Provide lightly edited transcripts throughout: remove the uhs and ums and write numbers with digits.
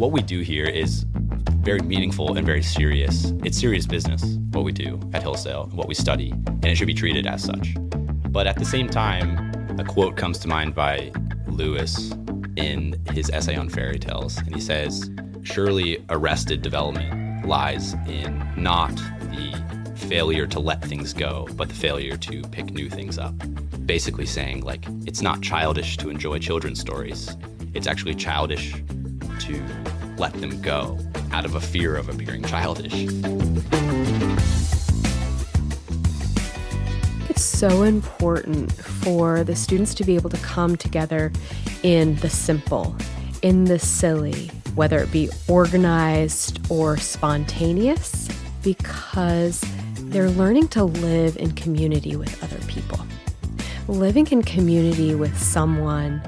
What we do here is very meaningful and very serious. It's serious business, what we do at Hillsdale, what we study, and it should be treated as such. But at the same time, a quote comes to mind by Lewis in his essay on fairy tales, and he says, "Surely arrested development lies in not the failure to let things go, but the failure to pick new things up." Basically saying, like, it's not childish to enjoy children's stories. It's actually childish to let them go out of a fear of appearing childish. It's so important for the students to be able to come together in the simple, in the silly, whether it be organized or spontaneous, because they're learning to live in community with other people. Living in community with someone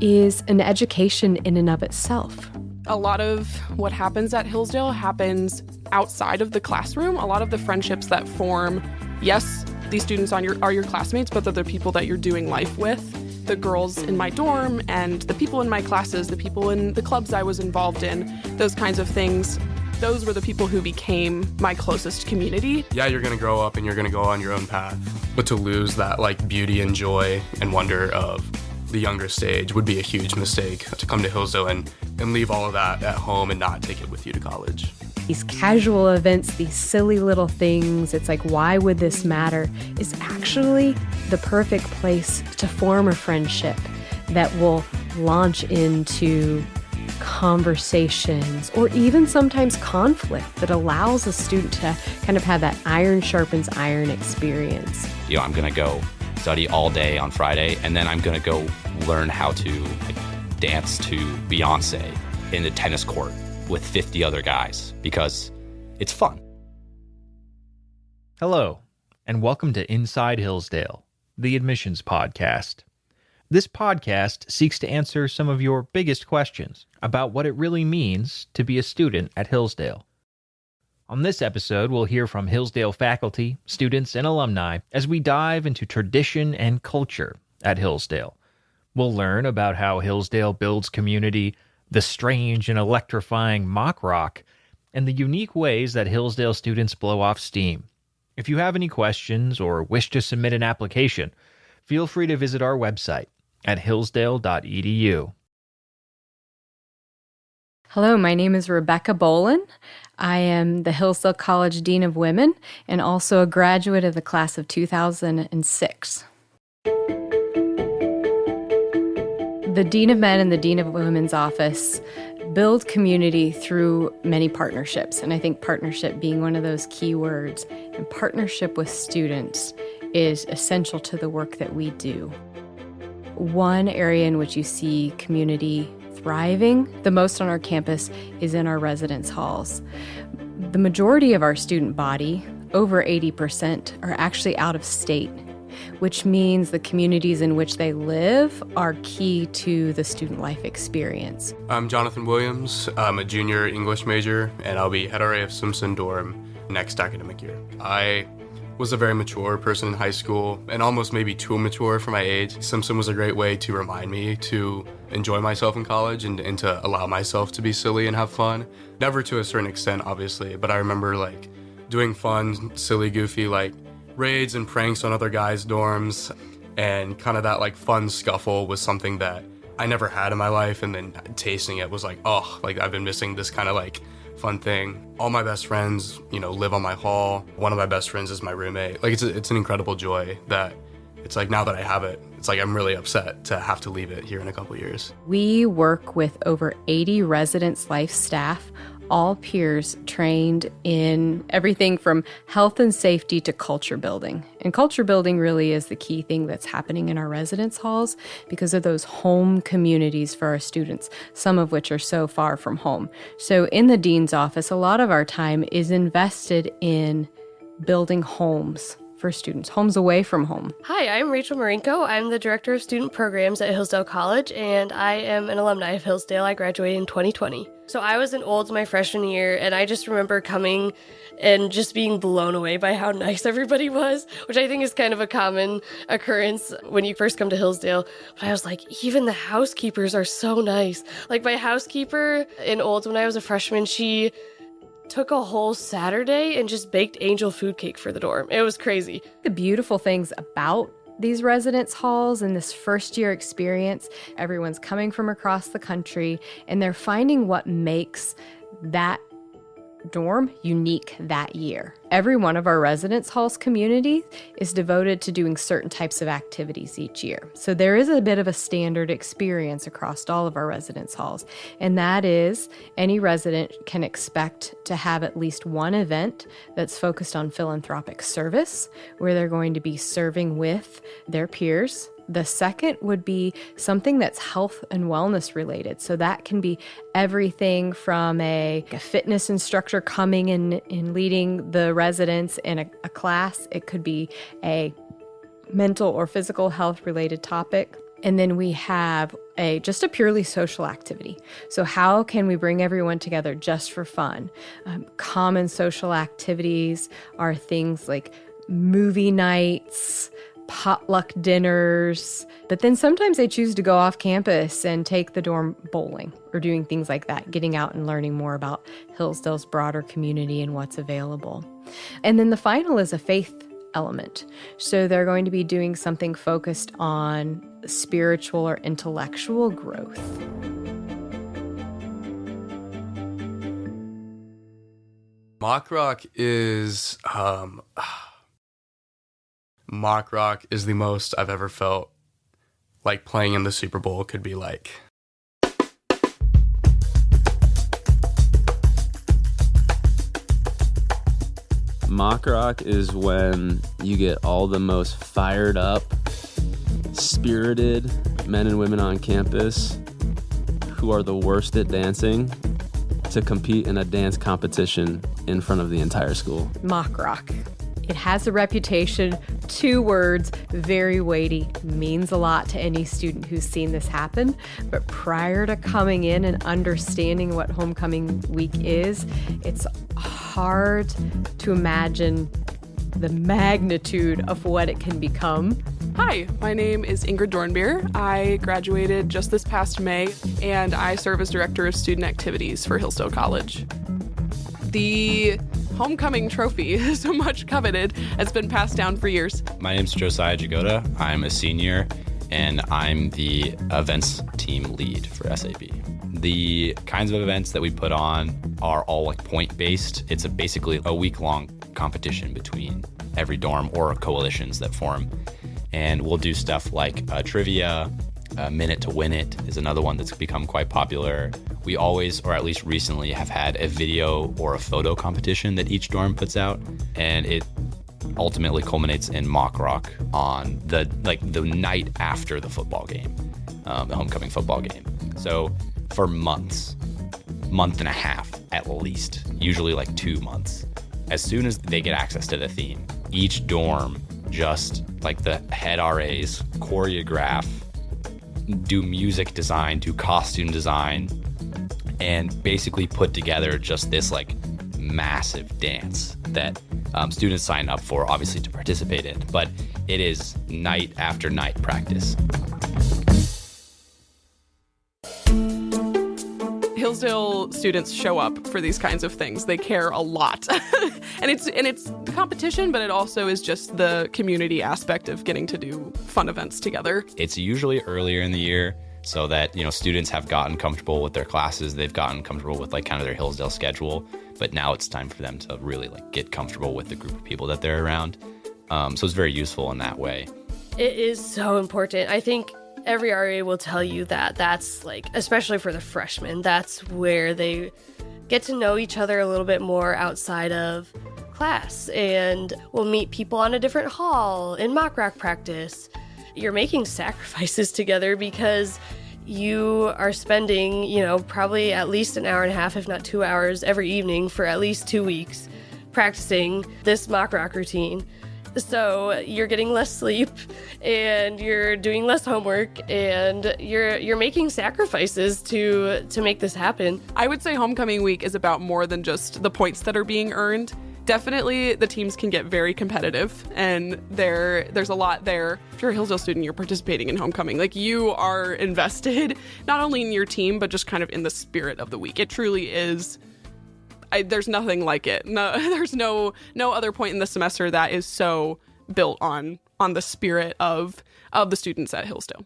is an education in and of itself. A lot of what happens at Hillsdale happens outside of the classroom. A lot of the friendships that form, yes, these students are your classmates, but they're the people that you're doing life with. The girls in my dorm and the people in my classes, the people in the clubs I was involved in, those kinds of things. Those were the people who became my closest community. Yeah, you're going to grow up and you're going to go on your own path. But to lose that beauty and joy and wonder of the younger stage would be a huge mistake. To come to Hillsdale and leave all of that at home and not take it with you to college. These casual events, these silly little things, it's like, why would this matter, is actually the perfect place to form a friendship that will launch into conversations or even sometimes conflict that allows a student to kind of have that iron sharpens iron experience. I'm going to go study all day on Friday, and then I'm going to go learn how to dance to Beyonce in the tennis court with 50 other guys because it's fun. Hello, and welcome to Inside Hillsdale, the admissions podcast. This podcast seeks to answer some of your biggest questions about what it really means to be a student at Hillsdale. On this episode, we'll hear from Hillsdale faculty, students, and alumni as we dive into tradition and culture at Hillsdale. We'll learn about how Hillsdale builds community, the strange and electrifying mock rock, and the unique ways that Hillsdale students blow off steam. If you have any questions or wish to submit an application, feel free to visit our website at hillsdale.edu. Hello, my name is Rebekah Bollen. I am the Hillsdale College Dean of Women and also a graduate of the class of 2006. The Dean of Men and the Dean of Women's office build community through many partnerships, and I think partnership being one of those key words, and partnership with students is essential to the work that we do. One area in which you see community thriving the most on our campus is in our residence halls. The majority of our student body, over 80%, are actually out of state, which means the communities in which they live are key to the student life experience. I'm Jonathan Williams. I'm a junior English major, and I'll be head RA of Simpson dorm next academic year. I was a very mature person in high school, and almost maybe too mature for my age. Simpson was a great way to remind me to enjoy myself in college and to allow myself to be silly and have fun. Never to a certain extent, obviously, but I remember doing fun, silly, goofy, raids and pranks on other guys' dorms, and kind of that fun scuffle was something that I never had in my life, and then tasting it was I've been missing this kind of fun thing. All my best friends, live on my hall. One of my best friends is my roommate. It's an incredible joy that it's now that I have it, it's I'm really upset to have to leave it here in a couple years. We work with over 80 residence life staff, all peers trained in everything from health and safety to culture building. And culture building really is the key thing that's happening in our residence halls because of those home communities for our students, some of which are so far from home. So in the dean's office, a lot of our time is invested in building homes for students, homes away from home. Hi, I'm Rachel Marinko. I'm the Director of Student Programs at Hillsdale College, and I am an alumni of Hillsdale. I graduated in 2020. So I was in Olds my freshman year, and I just remember coming and just being blown away by how nice everybody was, which I think is kind of a common occurrence when you first come to Hillsdale. But I was like, even the housekeepers are so nice. Like my housekeeper in Olds when I was a freshman, she took a whole Saturday and just baked angel food cake for the dorm. It was crazy. The beautiful things about these residence halls and this first year experience, everyone's coming from across the country and they're finding what makes that dorm unique that year. Every one of our residence halls community is devoted to doing certain types of activities each year. So there is a bit of a standard experience across all of our residence halls, and that is any resident can expect to have at least one event that's focused on philanthropic service, where they're going to be serving with their peers. The second would be something that's health and wellness related. So that can be everything from a fitness instructor coming in and leading the residents in a class. It could be a mental or physical health related topic. And then we have just a purely social activity. So how can we bring everyone together just for fun? Common social activities are things like movie nights, potluck dinners, but then sometimes they choose to go off campus and take the dorm bowling or doing things like that, getting out and learning more about Hillsdale's broader community and what's available. And then the final is a faith element. So they're going to be doing something focused on spiritual or intellectual growth. Mock rock is the most I've ever felt like playing in the Super Bowl could be like. Mock rock is when you get all the most fired up, spirited men and women on campus who are the worst at dancing to compete in a dance competition in front of the entire school. Mock rock. It has a reputation, 2 words, very weighty, means a lot to any student who's seen this happen. But prior to coming in and understanding what homecoming week is, it's hard to imagine the magnitude of what it can become. Hi, my name is Ingrid Dornbirer. I graduated just this past May, and I serve as Director of Student Activities for Hillsdale College. The homecoming trophy, so much coveted, has been passed down for years. My name's Josiah Jagoda. I'm a senior, and I'm the events team lead for SAB. The kinds of events that we put on are all like point-based. It's basically a week-long competition between every dorm or coalitions that form. And we'll do stuff like trivia, Minute to Win It is another one that's become quite popular. We always, or at least recently, have had a video or a photo competition that each dorm puts out, and it ultimately culminates in mock rock on the night after the football game, the homecoming football game. So for month and a half at least, usually like 2 months, as soon as they get access to the theme, each dorm, just like the head RAs, choreograph, do music design, do costume design, and basically put together just this like massive dance that students sign up for, obviously, to participate in. But it is night after night practice. Hillsdale students show up for these kinds of things. They care a lot. and it's the competition, but it also is just the community aspect of getting to do fun events together. It's usually earlier in the year so that, students have gotten comfortable with their classes. They've gotten comfortable with like kind of their Hillsdale schedule, but now it's time for them to really like get comfortable with the group of people that they're around. So it's very useful in that way. It is so important. I think every RA will tell you that that's like, especially for the freshmen, that's where they get to know each other a little bit more outside of class, and will meet people on a different hall in mock rock practice. You're making sacrifices together because you are spending, probably at least an hour and a half, if not 2 hours every evening for at least 2 weeks practicing this mock rock routine. So you're getting less sleep and you're doing less homework and you're making sacrifices to make this happen. I would say homecoming week is about more than just the points that are being earned. Definitely the teams can get very competitive, and there's a lot there. If you're a Hillsdale student, you're participating in homecoming. Like, you are invested not only in your team, but just kind of in the spirit of the week. It truly is. There's nothing like it. No, there's no other point in the semester that is so built on the spirit of the students at Hillsdale.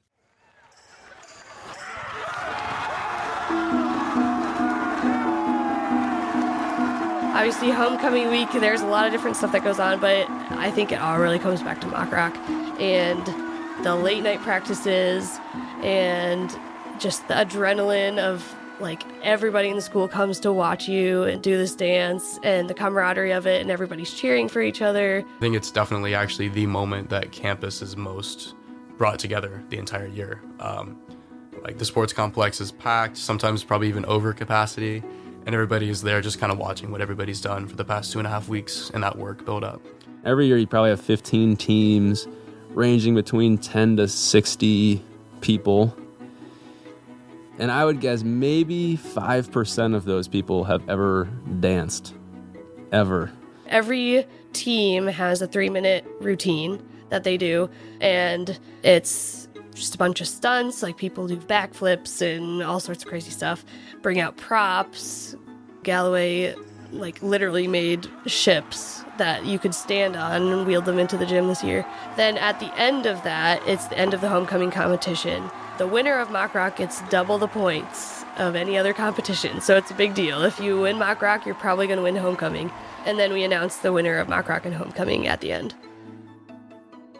Obviously, homecoming week, there's a lot of different stuff that goes on, but I think it all really comes back to mock rock and the late night practices and just the adrenaline of, like, everybody in the school comes to watch you and do this dance, and the camaraderie of it, and everybody's cheering for each other. I think it's definitely actually the moment that campus is most brought together the entire year. Like, the sports complex is packed, sometimes probably even over capacity, and everybody is there just kind of watching what everybody's done for the past 2.5 weeks and that work build up. Every year you probably have 15 teams ranging between 10 to 60 people. And I would guess maybe 5% of those people have ever danced. Ever. Every team has a 3-minute routine that they do, and it's just a bunch of stunts, like people do backflips and all sorts of crazy stuff, bring out props. Galloway, like, literally made ships that you could stand on and wheeled them into the gym this year. Then at the end of that, it's the end of the homecoming competition. The winner of mock rock gets double the points of any other competition, so it's a big deal. If you win mock rock, you're probably going to win homecoming. And then we announce the winner of mock rock and homecoming at the end.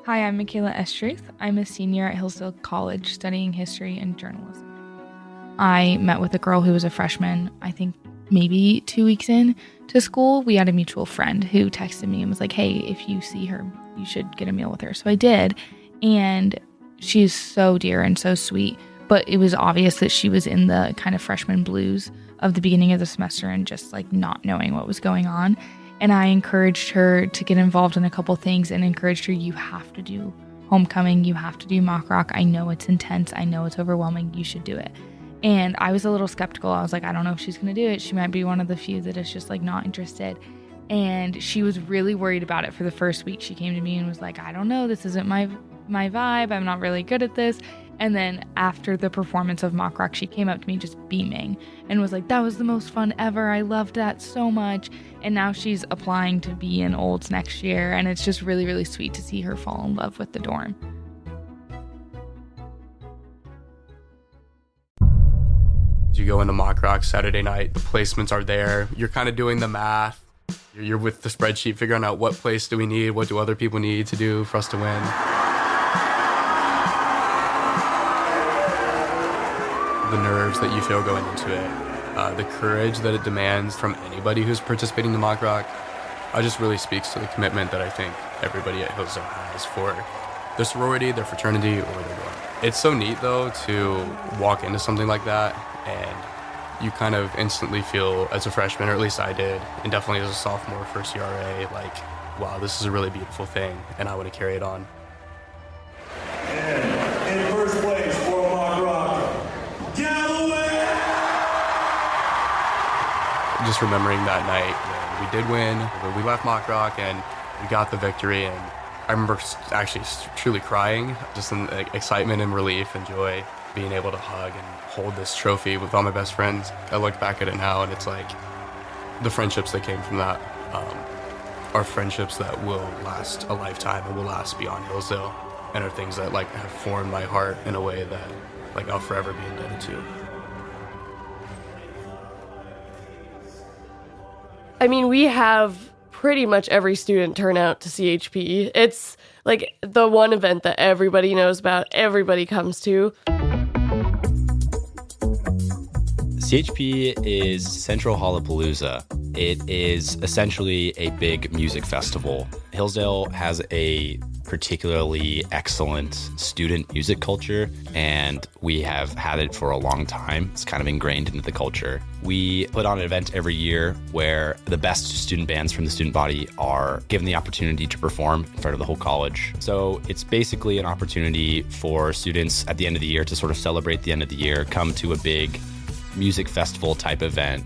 Hi, I'm Michaela Estruth. I'm a senior at Hillsdale College studying history and journalism. I met with a girl who was a freshman, I think maybe 2 weeks in to school. We had a mutual friend who texted me and was like, hey, if you see her, you should get a meal with her. So I did, and she's so dear and so sweet, but it was obvious that she was in the kind of freshman blues of the beginning of the semester and just, like, not knowing what was going on. And I encouraged her to get involved in a couple things and encouraged her, you have to do homecoming, you have to do mock rock. I know it's intense, I know it's overwhelming, you should do it. And I was a little skeptical. I was like, I don't know if she's going to do it. She might be one of the few that is just, like, not interested. And she was really worried about it for the first week. She came to me and was like, I don't know, this isn't my vibe, I'm not really good at this. And then after the performance of mock rock, she came up to me just beaming and was like, that was the most fun ever, I loved that so much. And now she's applying to be in Olds next year, and it's just really, really sweet to see her fall in love with the dorm. You go into mock rock Saturday night, the placements are there, you're kind of doing the math, you're with the spreadsheet figuring out what place do we need, what do other people need to do for us to win. The nerves that you feel going into it, the courage that it demands from anybody who's participating in the mock rock, just really speaks to the commitment that I think everybody at Hillsdale has for their sorority, their fraternity, or their dorm. It's so neat, though, to walk into something like that and you kind of instantly feel, as a freshman, or at least I did, and definitely as a sophomore, first year RA, like, wow, this is a really beautiful thing, and I want to carry it on. And in first place for mock rock, Galloway! Just remembering that night when we did win, when we left mock rock and we got the victory, and I remember actually truly crying, just in excitement and relief and joy, being able to hug and hold this trophy with all my best friends. I look back at it now and it's like the friendships that came from that are friendships that will last a lifetime and will last beyond Hillsdale, and are things that, like, have formed my heart in a way that, like, I'll forever be indebted to. I mean, we have pretty much every student turn out to CHP. It's like the one event that everybody knows about, everybody comes to. CHP is Central Hallapalooza. It is essentially a big music festival. Hillsdale has a particularly excellent student music culture, and we have had it for a long time. It's kind of ingrained into the culture. We put on an event every year where the best student bands from the student body are given the opportunity to perform in front of the whole college. So it's basically an opportunity for students at the end of the year to sort of celebrate the end of the year, come to a big music festival type event.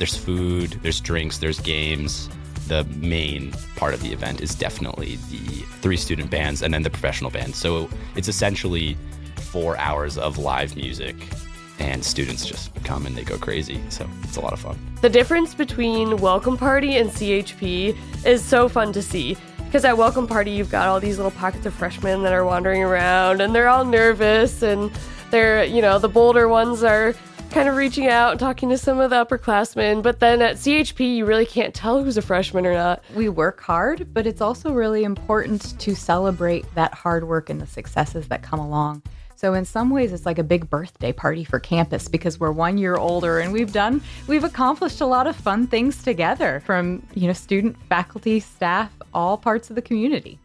There's food, there's drinks, there's games. The main part of the event is definitely the 3 student bands and then the professional band. So it's essentially 4 hours of live music, and students just come and they go crazy. So it's a lot of fun. The difference between Welcome Party and CHP is so fun to see. Because at Welcome Party, you've got all these little pockets of freshmen that are wandering around, and they're all nervous, and they're, the bolder ones are kind of reaching out and talking to some of the upperclassmen. But then at CHP, you really can't tell who's a freshman or not. We work hard, but it's also really important to celebrate that hard work and the successes that come along. So in some ways, it's like a big birthday party for campus because we're 1 year older and we've accomplished a lot of fun things together from, student, faculty, staff, all parts of the community.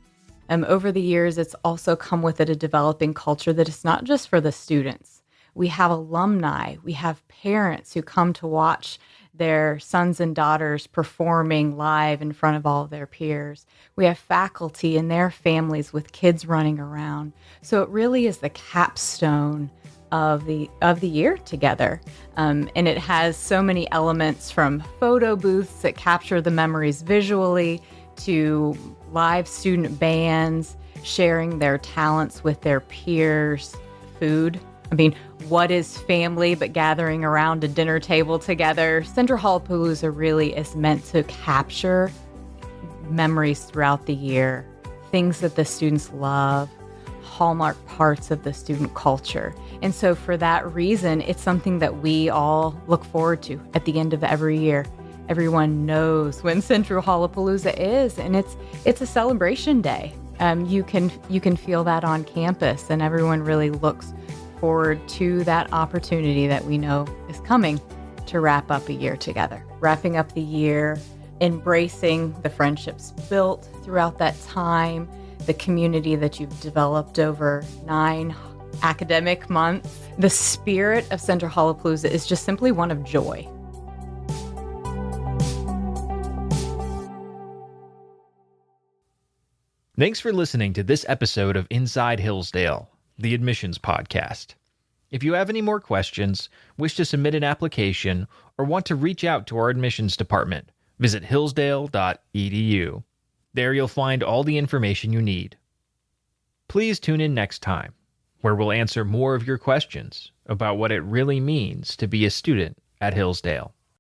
Over the years, it's also come with it a developing culture that is not just for the students. We have alumni, we have parents who come to watch their sons and daughters performing live in front of all of their peers. We have faculty and their families with kids running around. So it really is the capstone of the year together. And it has so many elements, from photo booths that capture the memories visually to live student bands sharing their talents with their peers, food. What is family but gathering around a dinner table together? Central Hallapalooza really is meant to capture memories throughout the year, things that the students love, hallmark parts of the student culture. And so for that reason, it's something that we all look forward to at the end of every year. Everyone knows when Central Hallapalooza is, and it's a celebration day. You can feel that on campus, and everyone really looks forward to that opportunity that we know is coming to wrap up a year together. Wrapping up the year, embracing the friendships built throughout that time, the community that you've developed over 9 academic months. The spirit of Central Hallapalooza is just simply one of joy. Thanks for listening to this episode of Inside Hillsdale, the admissions podcast. If you have any more questions, wish to submit an application, or want to reach out to our admissions department, visit hillsdale.edu. There you'll find all the information you need. Please tune in next time, where we'll answer more of your questions about what it really means to be a student at Hillsdale.